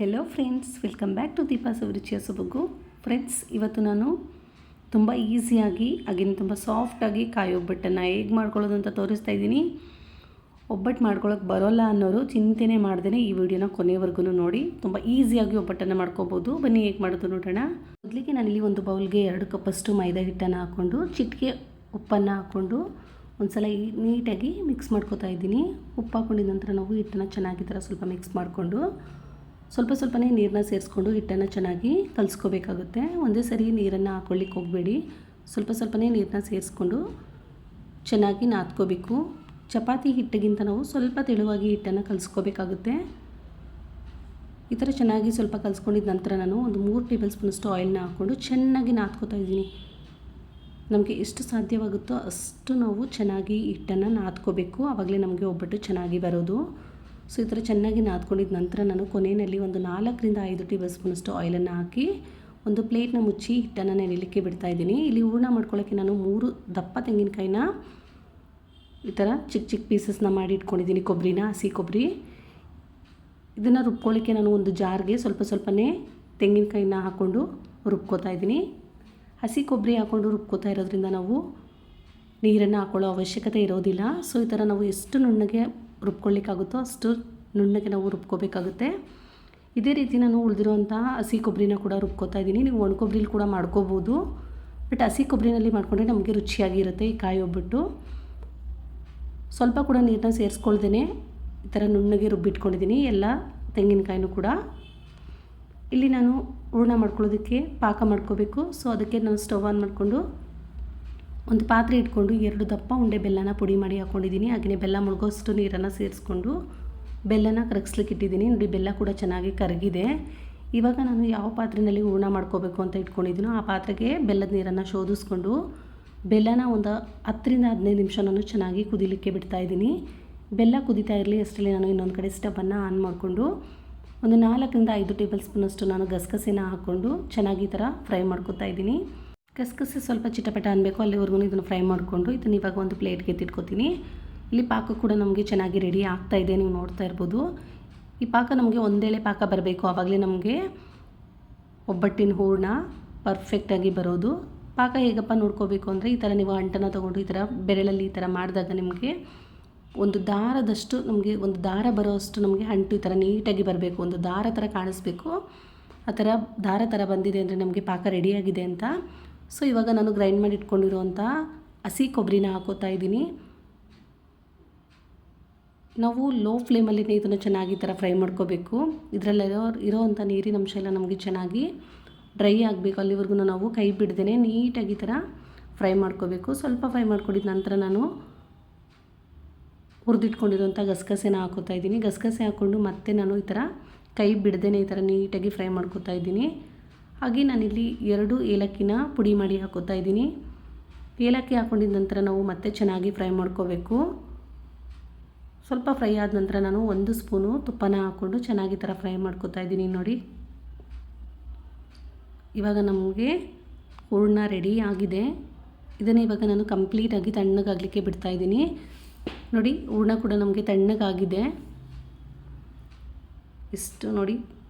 Hello friends, welcome back to ದೀಪಾಸ್ ರುಚಿಯ ಸೊಬಗು. ಫ್ರೆಂಡ್ಸ್, ಇವತ್ತು ನಾನು ತುಂಬ ಈಸಿಯಾಗಿ ಹಾಗೇನು ತುಂಬ ಸಾಫ್ಟಾಗಿ ಕಾಯಿ ಒಬ್ಬಟ್ಟನ್ನು ಹೇಗೆ ಮಾಡ್ಕೊಳ್ಳೋದು ಅಂತ ತೋರಿಸ್ತಾ ಇದ್ದೀನಿ. ಒಬ್ಬಟ್ಟು ಮಾಡ್ಕೊಳ್ಳೋಕೆ ಬರೋಲ್ಲ ಅನ್ನೋರು ಚಿಂತೆನೇ ಮಾಡ್ದೇ ಈ ವಿಡಿಯೋನ ಕೊನೆವರೆಗೂ ನೋಡಿ. ತುಂಬ ಈಸಿಯಾಗಿ ಒಬ್ಬಟ್ಟನ್ನು ಮಾಡ್ಕೋಬೋದು. ಬನ್ನಿ ಹೇಗೆ ಮಾಡೋದು ನೋಡೋಣ. ಮೊದಲಿಗೆ ನಾನಿಲ್ಲಿ ಒಂದು ಬೌಲ್ಗೆ 2 ಕಪ್ಪಷ್ಟು ಮೈದಾ ಹಿಟ್ಟನ್ನು ಹಾಕ್ಕೊಂಡು ಚಿಟಿಕೆ ಉಪ್ಪನ್ನು ಹಾಕ್ಕೊಂಡು ಒಂದು ಸಲ ನೀಟಾಗಿ ಮಿಕ್ಸ್ ಮಾಡ್ಕೋತಾ ಇದ್ದೀನಿ. ಉಪ್ಪು ಹಾಕ್ಕೊಂಡಿದ ನಂತರ ನಾವು ಹಿಟ್ಟನ್ನು ಚೆನ್ನಾಗಿ ಥರ ಸ್ವಲ್ಪ ಮಿಕ್ಸ್ ಮಾಡಿಕೊಂಡು ಸ್ವಲ್ಪನೇ ನೀರನ್ನ ಸೇರಿಸ್ಕೊಂಡು ಹಿಟ್ಟನ್ನು ಚೆನ್ನಾಗಿ ಕಲಿಸ್ಕೋಬೇಕಾಗುತ್ತೆ. ಒಂದೇ ಸರಿ ನೀರನ್ನು ಹಾಕ್ಕೊಳ್ಳಿಕ್ಕೆ ಹೋಗಬೇಡಿ. ಸ್ವಲ್ಪನೇ ನೀರನ್ನ ಸೇರಿಸ್ಕೊಂಡು ಚೆನ್ನಾಗಿ ನಾದ್ಕೋಬೇಕು. ಚಪಾತಿ ಹಿಟ್ಟಿಗಿಂತ ನಾವು ಸ್ವಲ್ಪ ತೆಳುವಾಗಿ ಹಿಟ್ಟನ್ನು ಕಲಿಸ್ಕೋಬೇಕಾಗುತ್ತೆ. ಈ ಥರ ಚೆನ್ನಾಗಿ ಸ್ವಲ್ಪ ಕಲಿಸ್ಕೊಂಡಿದ್ದ ನಂತರ ನಾನು ಒಂದು 3 ಟೇಬಲ್ ಸ್ಪೂನಷ್ಟು ಆಯಿಲ್ನ ಹಾಕ್ಕೊಂಡು ಚೆನ್ನಾಗಿ ನಾದ್ಕೋತಾ ಇದ್ದೀನಿ. ನಮಗೆ ಎಷ್ಟು ಸಾಧ್ಯವಾಗುತ್ತೋ ಅಷ್ಟು ನಾವು ಚೆನ್ನಾಗಿ ಹಿಟ್ಟನ್ನು ನಾದ್ಕೋಬೇಕು. ಆವಾಗಲೇ ನಮಗೆ ಒಬ್ಬಟ್ಟು ಚೆನ್ನಾಗಿ ಬರೋದು. ಸೊ ಈ ಥರ ಚೆನ್ನಾಗಿ ನಾದ್ಕೊಂಡಿದ್ದ ನಂತರ ನಾನು ಕೊನೆಯಲ್ಲಿ ಒಂದು 4 ರಿಂದ 5 ಟೇಬಲ್ ಸ್ಪೂನಷ್ಟು ಆಯಿಲನ್ನು ಹಾಕಿ ಒಂದು ಪ್ಲೇಟ್ನ ಮುಚ್ಚಿ ಹಿಟ್ಟನ್ನು ನೆನೆಯಲಿಕ್ಕೆ ಬಿಡ್ತಾಯಿದ್ದೀನಿ. ಇಲ್ಲಿ ಹೂರಣ ಮಾಡ್ಕೊಳ್ಳೋಕ್ಕೆ ನಾನು 3 ದಪ್ಪ ತೆಂಗಿನಕಾಯಿನ ಈ ಥರ ಚಿಕ್ಕ ಪೀಸಸ್ನ ಮಾಡಿ ಇಟ್ಕೊಂಡಿದ್ದೀನಿ. ಹಸಿ ಕೊಬ್ಬರಿ ಇದನ್ನು ರುಬ್ಕೊಳ್ಳಿಕ್ಕೆ ನಾನು ಒಂದು ಜಾರ್ಗೆ ಸ್ವಲ್ಪನೇ ತೆಂಗಿನಕಾಯಿನ ಹಾಕ್ಕೊಂಡು ರುಬ್ಕೋತಾ ಇದ್ದೀನಿ. ಹಸಿ ಕೊಬ್ಬರಿ ಹಾಕ್ಕೊಂಡು ರುಬ್ಕೋತಾ ಇರೋದ್ರಿಂದ ನಾವು ನೀರನ್ನು ಹಾಕೊಳ್ಳೋ ಅವಶ್ಯಕತೆ ಇರೋದಿಲ್ಲ. ಸೊ ಈ ಥರ ನಾವು ಎಷ್ಟು ನುಣ್ಣಗೆ ರುಬ್ಕೊಳ್ಳಿಕ್ಕಾಗುತ್ತೋ ಅಷ್ಟು ನುಣ್ಣಗೆ ನಾವು ರುಬ್ಕೋಬೇಕಾಗುತ್ತೆ. ಇದೇ ರೀತಿ ನಾನು ಉಳಿದಿರೋಂಥ ಹಸಿ ಕೊಬ್ಬರಿನ ಕೂಡ ರುಬ್ಕೋತಾ ಇದ್ದೀನಿ. ನೀವು ಒಣ ಕೊಬ್ಬರಿಲಿ ಕೂಡ ಮಾಡ್ಕೋಬೋದು, ಬಟ್ ಹಸಿ ಕೊಬ್ಬರಿನಲ್ಲಿ ಮಾಡಿಕೊಂಡ್ರೆ ನಮಗೆ ರುಚಿಯಾಗಿರುತ್ತೆ ಈ ಕಾಯಿ ಒಬ್ಬಟ್ಟು. ಸ್ವಲ್ಪ ಕೂಡ ನೀರನ್ನ ಸೇರಿಸ್ಕೊಳ್ದೇ ಈ ಥರ ನುಣ್ಣಗೆ ರುಬ್ಬಿಟ್ಕೊಂಡಿದ್ದೀನಿ ಎಲ್ಲ ತೆಂಗಿನಕಾಯಿನೂ ಕೂಡ. ಇಲ್ಲಿ ನಾನು ಹೂರಣ ಮಾಡ್ಕೊಳ್ಳೋದಕ್ಕೆ ಪಾಕ ಮಾಡ್ಕೋಬೇಕು. ಸೊ ಅದಕ್ಕೆ ನಾನು ಸ್ಟವ್ ಆನ್ ಮಾಡಿಕೊಂಡು ಒಂದು ಪಾತ್ರೆ ಇಟ್ಕೊಂಡು 2 ದಪ್ಪ ಉಂಡೆ ಬೆಲ್ಲನ ಪುಡಿ ಮಾಡಿ ಹಾಕ್ಕೊಂಡಿದ್ದೀನಿ. ಹಾಗೆಯೇ ಬೆಲ್ಲ ಮುಳುಗೋಷ್ಟು ನೀರನ್ನು ಸೇರಿಸ್ಕೊಂಡು ಬೆಲ್ಲನ ಕರಗಿಸ್ಲಿಕ್ಕೆ ಇಟ್ಟಿದ್ದೀನಿ. ನೋಡಿ, ಬೆಲ್ಲ ಕೂಡ ಚೆನ್ನಾಗಿ ಕರಗಿದೆ. ಇವಾಗ ನಾನು ಯಾವ ಪಾತ್ರೆಯಲ್ಲಿ ಹೂರಣ ಮಾಡ್ಕೋಬೇಕು ಅಂತ ಇಟ್ಕೊಂಡಿದ್ದೀನೋ ಆ ಪಾತ್ರೆಗೆ ಬೆಲ್ಲದ ನೀರನ್ನು ಶೋಧಿಸ್ಕೊಂಡು ಬೆಲ್ಲನ ಒಂದು 10 ರಿಂದ 15 ನಿಮಿಷ ನಾನು ಚೆನ್ನಾಗಿ ಕುದಿಲಿಕ್ಕೆ ಬಿಡ್ತಾಯಿದ್ದೀನಿ. ಬೆಲ್ಲ ಕುದೀತಾ ಇರಲಿ ಅಷ್ಟರಲ್ಲಿ ನಾನು ಇನ್ನೊಂದು ಕಡೆ ಸ್ಟವನ್ನು ಆನ್ ಮಾಡಿಕೊಂಡು ಒಂದು 4 ರಿಂದ 5 ಟೇಬಲ್ ಸ್ಪೂನಷ್ಟು ನಾನು ಗಸಗಸೆನ ಹಾಕ್ಕೊಂಡು ಚೆನ್ನಾಗಿ ಈ ಥರ ಫ್ರೈ ಮಾಡ್ಕೊತಾ ಇದ್ದೀನಿ. ಗಸಗಸೆ ಸ್ವಲ್ಪ ಚಿಟಪಟ ಅನ್ನಬೇಕು, ಅಲ್ಲಿವರೆಗೂ ಇದನ್ನು ಫ್ರೈ ಮಾಡಿಕೊಂಡು ಇದನ್ನು ಇವಾಗ ಒಂದು ಪ್ಲೇಟ್ಗೆ ಎತ್ತಿಟ್ಕೊತೀನಿ. ಇಲ್ಲಿ ಪಾಕ ಕೂಡ ನಮಗೆ ಚೆನ್ನಾಗಿ ರೆಡಿ ಆಗ್ತಾಯಿದೆ, ನೀವು ನೋಡ್ತಾ ಇರ್ಬೋದು. ಈ ಪಾಕ ನಮಗೆ ಒಂದೇಳೆ ಪಾಕ ಬರಬೇಕು, ಆವಾಗಲೇ ನಮಗೆ ಒಬ್ಬಟ್ಟಿನ ಹೂರಣ ಪರ್ಫೆಕ್ಟಾಗಿ ಬರೋದು. ಪಾಕ ಹೇಗಪ್ಪ ನೋಡ್ಕೋಬೇಕು ಅಂದರೆ ಈ ಥರ ನೀವು ಅಂಟನ್ನು ತೊಗೊಂಡು ಈ ಥರ ಬೆರಳಲ್ಲಿ ಈ ಥರ ಮಾಡಿದಾಗ ನಿಮಗೆ ಒಂದು ದಾರದಷ್ಟು ನಮಗೆ ಒಂದು ದಾರ ಬರೋಷ್ಟು ನಮಗೆ ಅಂಟು ಈ ಥರ ನೀಟಾಗಿ ಬರಬೇಕು. ಒಂದು ದಾರ ಥರ ಕಾಣಿಸ್ಬೇಕು. ಆ ಥರ ದಾರ ಥರ ಬಂದಿದೆ ಅಂದರೆ ನಮಗೆ ಪಾಕ ರೆಡಿಯಾಗಿದೆ ಅಂತ. ಸೊ ಇವಾಗ ನಾನು ಗ್ರೈಂಡ್ ಮಾಡಿ ಇಟ್ಕೊಂಡಿರುವಂಥ ಹಸಿ ಕೊಬ್ಬರಿನ ಹಾಕೋತಾ ಇದ್ದೀನಿ. ನಾವು ಲೋ ಫ್ಲೇಮಲ್ಲಿ ಇದನ್ನು ಚೆನ್ನಾಗಿ ಈ ಥರ ಫ್ರೈ ಮಾಡ್ಕೋಬೇಕು. ಇದರಲ್ಲಿರೋವಂಥ ನೀರಿನ ಅಂಶ ಎಲ್ಲ ನಮಗೆ ಚೆನ್ನಾಗಿ ಡ್ರೈ ಆಗಬೇಕು. ಅಲ್ಲಿವರೆಗೂ ನಾವು ಕೈ ಬಿಡ್ದೇ ನೀಟಾಗಿ ಈ ಥರ ಫ್ರೈ ಮಾಡ್ಕೋಬೇಕು. ಸ್ವಲ್ಪ ಫ್ರೈ ಮಾಡ್ಕೊಂಡಿದ್ದ ನಂತರ ನಾನು ಹುರಿದಿಟ್ಕೊಂಡಿರುವಂಥ ಗಸಗಸೆನ ಹಾಕೋತಾ ಇದ್ದೀನಿ. ಗಸಗಸೆ ಹಾಕ್ಕೊಂಡು ಮತ್ತೆ ನಾನು ಈ ಥರ ಕೈ ಬಿಡ್ದೇ ಈ ಥರ ನೀಟಾಗಿ ಫ್ರೈ ಮಾಡ್ಕೋತಾ ಇದ್ದೀನಿ. ಹಾಗೆ ನಾನಿಲ್ಲಿ 2 ಏಲಕ್ಕಿನ ಪುಡಿ ಮಾಡಿ ಹಾಕೋತಾ ಇದ್ದೀನಿ. ಏಲಕ್ಕಿ ಹಾಕ್ಕೊಂಡಿದ್ದ ನಂತರ ನಾವು ಮತ್ತೆ ಚೆನ್ನಾಗಿ ಫ್ರೈ ಮಾಡ್ಕೋಬೇಕು. ಸ್ವಲ್ಪ ಫ್ರೈ ಆದ ನಂತರ ನಾನು 1 ಸ್ಪೂನು ತುಪ್ಪನ ಹಾಕ್ಕೊಂಡು ಚೆನ್ನಾಗಿ ಥರ ಫ್ರೈ ಮಾಡ್ಕೋತಾ ಇದ್ದೀನಿ. ನೋಡಿ, ಇವಾಗ ನಮಗೆ ಹೂರಣ ರೆಡಿ ಆಗಿದೆ. ಇದನ್ನು ಇವಾಗ ನಾನು ಕಂಪ್ಲೀಟಾಗಿ ತಣ್ಣಗಾಗಲಿಕ್ಕೆ ಬಿಡ್ತಾಯಿದ್ದೀನಿ. ನೋಡಿ, ಹೂರಣ ಕೂಡ ನಮಗೆ ತಣ್ಣಗಾಗಿದೆ. ಇಷ್ಟು ನೋಡಿ,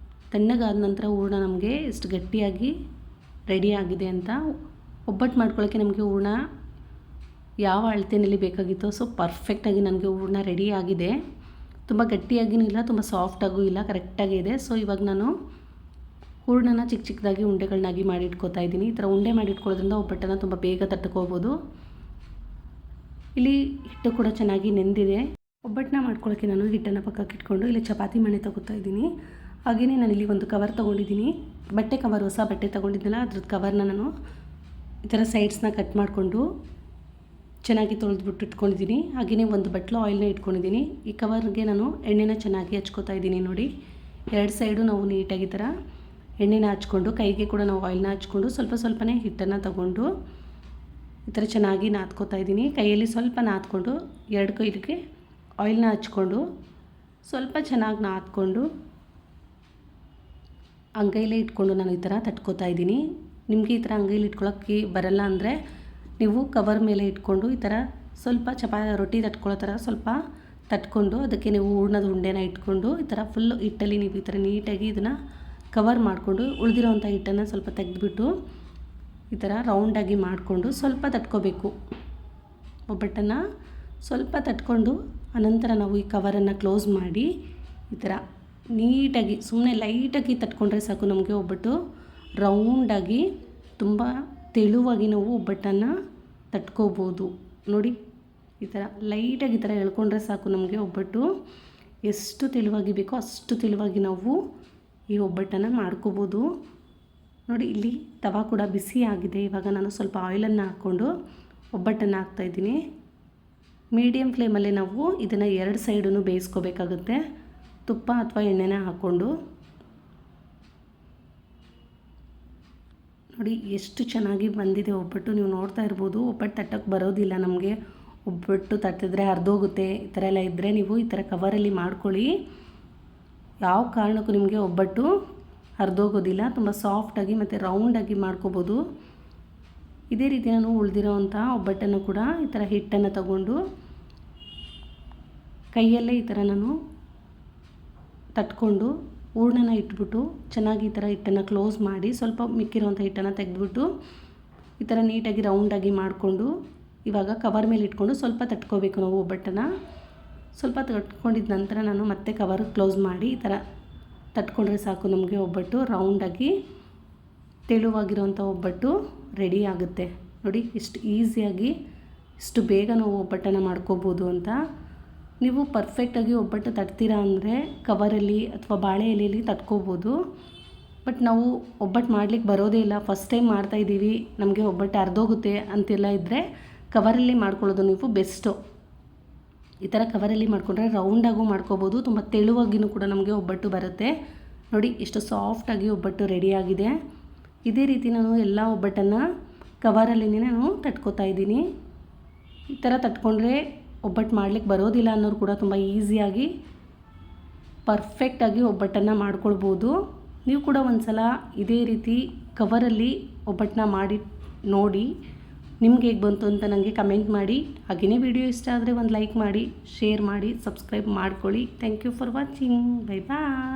ತಣ್ಣಗಾದ ನಂತರ ಹೂರಣ ನಮಗೆ ಎಷ್ಟು ಗಟ್ಟಿಯಾಗಿ ರೆಡಿ ಆಗಿದೆ ಅಂತ. ಒಬ್ಬಟ್ಟು ಮಾಡ್ಕೊಳ್ಳೋಕ್ಕೆ ನಮಗೆ ಹೂರಣ ಯಾವ ಅಳತೆಯಲ್ಲಿ ಬೇಕಾಗಿತ್ತೋ ಸೊ ಪರ್ಫೆಕ್ಟಾಗಿ ನನಗೆ ಹೂರಣ ರೆಡಿ ಆಗಿದೆ. ತುಂಬ ಗಟ್ಟಿಯಾಗಿಯೂ ಇಲ್ಲ, ತುಂಬ ಸಾಫ್ಟಾಗೂ ಇಲ್ಲ, ಕರೆಕ್ಟಾಗಿ ಇದೆ. ಸೊ ಇವಾಗ ನಾನು ಹೂರಣನ ಚಿಕ್ಕದಾಗಿ ಉಂಡೆಗಳನ್ನಾಗಿ ಮಾಡಿ ಇಟ್ಕೋತಾ ಇದ್ದೀನಿ. ಈ ಥರ ಉಂಡೆ ಮಾಡಿ ಇಟ್ಕೊಳ್ಳೋದ್ರಿಂದ ಒಬ್ಬಟ್ಟನ್ನು ತುಂಬ ಬೇಗ ತಟ್ಕೋಬೋದು. ಇಲ್ಲಿ ಹಿಟ್ಟು ಕೂಡ ಚೆನ್ನಾಗಿ ನೆಂದಿದೆ. ಒಬ್ಬಟ್ಟನ್ನ ಮಾಡ್ಕೊಳ್ಳೋಕ್ಕೆ ನಾನು ಹಿಟ್ಟನ್ನು ಪಕ್ಕಕ್ಕೆ ಇಟ್ಕೊಂಡು ಇಲ್ಲಿ ಚಪಾತಿ ಮಣೆ ತಗೋತಾ ಇದ್ದೀನಿ. ಹಾಗೆಯೇ ನಾನಿಲ್ಲಿ ಒಂದು ಕವರ್ ತೊಗೊಂಡಿದ್ದೀನಿ. ಬಟ್ಟೆ ಕವರ್, ಹೊಸ ಬಟ್ಟೆ ತೊಗೊಂಡಿದ್ದೆನಲ್ಲ ಅದ್ರದ್ದು ಕವರ್ನ ನಾನು ಈ ಥರ ಸೈಡ್ಸ್ನ ಕಟ್ ಮಾಡಿಕೊಂಡು ಚೆನ್ನಾಗಿ ತೊಳೆದ್ಬಿಟ್ಟು ಇಟ್ಕೊಂಡಿದ್ದೀನಿ. ಹಾಗೆಯೇ ಒಂದು ಬಟ್ಲು ಆಯಿಲ್ನ ಇಟ್ಕೊಂಡಿದ್ದೀನಿ. ಈ ಕವರ್ಗೆ ನಾನು ಎಣ್ಣೆನ ಚೆನ್ನಾಗಿ ಹಚ್ಕೋತಾ ಇದ್ದೀನಿ. ನೋಡಿ, 2 ಸೈಡು ನಾವು ನೀಟಾಗಿ ಈ ಥರ ಎಣ್ಣೆನ ಹಚ್ಕೊಂಡು ಕೈಗೆ ಕೂಡ ನಾವು ಆಯಿಲ್ನ ಹಚ್ಕೊಂಡು ಸ್ವಲ್ಪನೇ ಹಿಟ್ಟನ್ನು ತಗೊಂಡು ಈ ಥರ ಚೆನ್ನಾಗಿ ನಾದ್ಕೋತಾ ಇದ್ದೀನಿ. ಕೈಯಲ್ಲಿ ಸ್ವಲ್ಪ ನಾದ್ಕೊಂಡು 2 ಕೈಗೆ ಆಯಿಲ್ನ ಹಚ್ಕೊಂಡು ಸ್ವಲ್ಪ ಚೆನ್ನಾಗಿ ನಾದ್ಕೊಂಡು ಅಂಗೈಲೇ ಇಟ್ಕೊಂಡು ನಾನು ಈ ಥರ ತಟ್ಕೋತಾ ಇದ್ದೀನಿ. ನಿಮಗೆ ಈ ಥರ ಅಂಗೈಲಿ ಇಟ್ಕೊಳ್ಳೋಕ್ಕೆ ಬರಲ್ಲ ಅಂದರೆ ನೀವು ಕವರ್ ಮೇಲೆ ಇಟ್ಕೊಂಡು ಈ ಥರ ಸ್ವಲ್ಪ ರೊಟ್ಟಿ ತಟ್ಕೊಳ್ಳೋ ಥರ ಸ್ವಲ್ಪ ತಟ್ಕೊಂಡು ಅದಕ್ಕೆ ನೀವು ಹೂರ್ಣದ ಉಂಡೆನ ಇಟ್ಕೊಂಡು ಈ ಥರ ಫುಲ್ಲು ಹಿಟ್ಟಲ್ಲಿ ನೀವು ಈ ಥರ ನೀಟಾಗಿ ಇದನ್ನು ಕವರ್ ಮಾಡಿಕೊಂಡು ಉಳಿದಿರೋವಂಥ ಹಿಟ್ಟನ್ನು ಸ್ವಲ್ಪ ತೆಗೆದುಬಿಟ್ಟು ಈ ಥರ ರೌಂಡಾಗಿ ಮಾಡಿಕೊಂಡು ಸ್ವಲ್ಪ ತಟ್ಕೋಬೇಕು. ಒಬ್ಬಟ್ಟನ್ನು ಸ್ವಲ್ಪ ತಟ್ಕೊಂಡು ಅನಂತರ ನಾವು ಈ ಕವರನ್ನು ಕ್ಲೋಸ್ ಮಾಡಿ ಈ ಥರ ನೀಟಾಗಿ ಸುಮ್ಮನೆ ಲೈಟಾಗಿ ತಟ್ಕೊಂಡ್ರೆ ಸಾಕು. ನಮಗೆ ಒಬ್ಬಟ್ಟು ರೌಂಡಾಗಿ ತುಂಬ ತೆಳುವಾಗಿ ನಾವು ಒಬ್ಬಟ್ಟನ್ನು ತಟ್ಕೋಬೋದು. ನೋಡಿ ಈ ಥರ ಲೈಟಾಗಿ ಈ ಥರ ಎಳ್ಕೊಂಡ್ರೆ ಸಾಕು. ನಮಗೆ ಒಬ್ಬಟ್ಟು ಎಷ್ಟು ತೆಳುವಾಗಿ ಬೇಕೋ ಅಷ್ಟು ತೆಳುವಾಗಿ ನಾವು ಈ ಒಬ್ಬಟ್ಟನ್ನು ಮಾಡ್ಕೋಬೋದು. ನೋಡಿ ಇಲ್ಲಿ ತವಾ ಕೂಡ ಬಿಸಿ ಆಗಿದೆ. ಇವಾಗ ನಾನು ಸ್ವಲ್ಪ ಆಯಿಲನ್ನು ಹಾಕ್ಕೊಂಡು ಒಬ್ಬಟ್ಟನ್ನು ಹಾಕ್ತಾಯಿದ್ದೀನಿ. ಮೀಡಿಯಮ್ ಫ್ಲೇಮಲ್ಲೇ ನಾವು ಇದನ್ನು 2 ಸೈಡನ್ನು ಬೇಯಿಸ್ಕೋಬೇಕಾಗುತ್ತೆ. ತುಪ್ಪ ಅಥವಾ ಎಣ್ಣೆನ ಹಾಕ್ಕೊಂಡು ನೋಡಿ ಎಷ್ಟು ಚೆನ್ನಾಗಿ ಬಂದಿದೆ ಒಬ್ಬಟ್ಟು. ನೀವು ನೋಡ್ತಾ ಇರ್ಬೋದು. ಒಬ್ಬಟ್ಟು ತಟ್ಟಕ್ಕೆ ಬರೋದಿಲ್ಲ ನಮಗೆ. ಒಬ್ಬಟ್ಟು ತಟ್ಟಿದ್ರೆ ಹರಿದೋಗುತ್ತೆ. ಈ ಥರ ಎಲ್ಲ ಇದ್ದರೆ ನೀವು ಈ ಥರ ಕವರಲ್ಲಿ ಮಾಡ್ಕೊಳ್ಳಿ. ಯಾವ ಕಾರಣಕ್ಕೂ ನಿಮಗೆ ಒಬ್ಬಟ್ಟು ಹರಿದೋಗೋದಿಲ್ಲ. ತುಂಬ ಸಾಫ್ಟಾಗಿ ಮತ್ತು ರೌಂಡಾಗಿ ಮಾಡ್ಕೋಬೋದು. ಇದೇ ರೀತಿ ನಾನು ಉಳಿದಿರೋವಂಥ ಒಬ್ಬಟ್ಟನ್ನು ಕೂಡ ಈ ಥರ ಹಿಟ್ಟನ್ನು ತಗೊಂಡು ಕೈಯಲ್ಲೇ ಈ ಥರ ನಾನು ತಟ್ಕೊಂಡು ಹೂರ್ಣನ ಇಟ್ಬಿಟ್ಟು ಚೆನ್ನಾಗಿ ಈ ಥರ ಹಿಟ್ಟನ್ನು ಕ್ಲೋಸ್ ಮಾಡಿ ಸ್ವಲ್ಪ ಮಿಕ್ಕಿರೋವಂಥ ಹಿಟ್ಟನ್ನು ತೆಗೆದುಬಿಟ್ಟು ಈ ಥರ ನೀಟಾಗಿ ರೌಂಡಾಗಿ ಮಾಡಿಕೊಂಡು ಇವಾಗ ಕವರ್ ಮೇಲೆ ಇಟ್ಕೊಂಡು ಸ್ವಲ್ಪ ತಟ್ಕೋಬೇಕು ನಾವು ಒಬ್ಬಟ್ಟನ್ನು. ಸ್ವಲ್ಪ ತಟ್ಕೊಂಡಿದ್ದ ನಂತರ ನಾನು ಮತ್ತೆ ಕವರ್ ಕ್ಲೋಸ್ ಮಾಡಿ ಈ ಥರ ತಟ್ಕೊಂಡ್ರೆ ಸಾಕು. ನಮಗೆ ಒಬ್ಬಟ್ಟು ರೌಂಡಾಗಿ ತೆಳುವಾಗಿರೋವಂಥ ಒಬ್ಬಟ್ಟು ರೆಡಿ ಆಗುತ್ತೆ. ನೋಡಿ ಎಷ್ಟು ಈಸಿಯಾಗಿ ಇಷ್ಟು ಬೇಗ ನಾವು ಒಬ್ಬಟ್ಟನ್ನು ಮಾಡ್ಕೋಬೋದು ಅಂತ. ನೀವು ಪರ್ಫೆಕ್ಟಾಗಿ ಒಬ್ಬಟ್ಟು ತಟ್ತೀರಾ ಅಂದರೆ ಕವರಲ್ಲಿ ಅಥವಾ ಬಾಳೆ ಎಲೆಯಲ್ಲಿ ತಟ್ಕೋಬೋದು. ಬಟ್ ನಾವು ಒಬ್ಬಟ್ಟು ಮಾಡ್ಲಿಕ್ಕೆ ಬರೋದೇ ಇಲ್ಲ, ಫಸ್ಟ್ ಟೈಮ್ ಮಾಡ್ತಾಯಿದ್ದೀವಿ, ನಮಗೆ ಒಬ್ಬಟ್ಟು ಹರಿದೋಗುತ್ತೆ ಅಂತೆಲ್ಲ ಇದ್ದರೆ ಕವರಲ್ಲಿ ಮಾಡ್ಕೊಳ್ಳೋದು ನೀವು ಬೆಸ್ಟು. ಈ ಥರ ಕವರಲ್ಲಿ ಮಾಡಿಕೊಂಡ್ರೆ ರೌಂಡಾಗೂ ಮಾಡ್ಕೋಬೋದು. ತುಂಬ ತೆಳುವಾಗಿಯೂ ಕೂಡ ನಮಗೆ ಒಬ್ಬಟ್ಟು ಬರುತ್ತೆ. ನೋಡಿ ಎಷ್ಟು ಸಾಫ್ಟಾಗಿ ಒಬ್ಬಟ್ಟು ರೆಡಿಯಾಗಿದೆ. ಇದೇ ರೀತಿ ನಾನು ಎಲ್ಲ ಒಬ್ಬಟ್ಟನ್ನು ಕವರಲ್ಲಿನೇ ನಾನು ತಟ್ಕೋತಾ ಇದ್ದೀನಿ. ಈ ಥರ ತಟ್ಕೊಂಡ್ರೆ ಒಬ್ಬಟ್ಟು ಮಾಡ್ಲಿಕ್ಕೆ ಬರೋದಿಲ್ಲ ಅನ್ನೋರು ಕೂಡ ತುಂಬ ಈಸಿಯಾಗಿ ಪರ್ಫೆಕ್ಟಾಗಿ ಒಬ್ಬಟ್ಟನ್ನು ಮಾಡ್ಕೊಳ್ಬೋದು. ನೀವು ಕೂಡ ಒಂದು ಸಲ ಇದೇ ರೀತಿ ಕವರಲ್ಲಿ ಒಬ್ಬಟ್ಟನ್ನ ಮಾಡಿ ನೋಡಿ. ನಿಮ್ಗೆ ಹೇಗೆ ಬಂತು ಅಂತ ನನಗೆ ಕಮೆಂಟ್ ಮಾಡಿ. ಹಾಗೆಯೇ ವಿಡಿಯೋ ಇಷ್ಟ ಆದರೆ ಒಂದು ಲೈಕ್ ಮಾಡಿ, ಶೇರ್ ಮಾಡಿ, ಸಬ್ಸ್ಕ್ರೈಬ್ ಮಾಡ್ಕೊಳ್ಳಿ. Thank you for watching. Bye bye.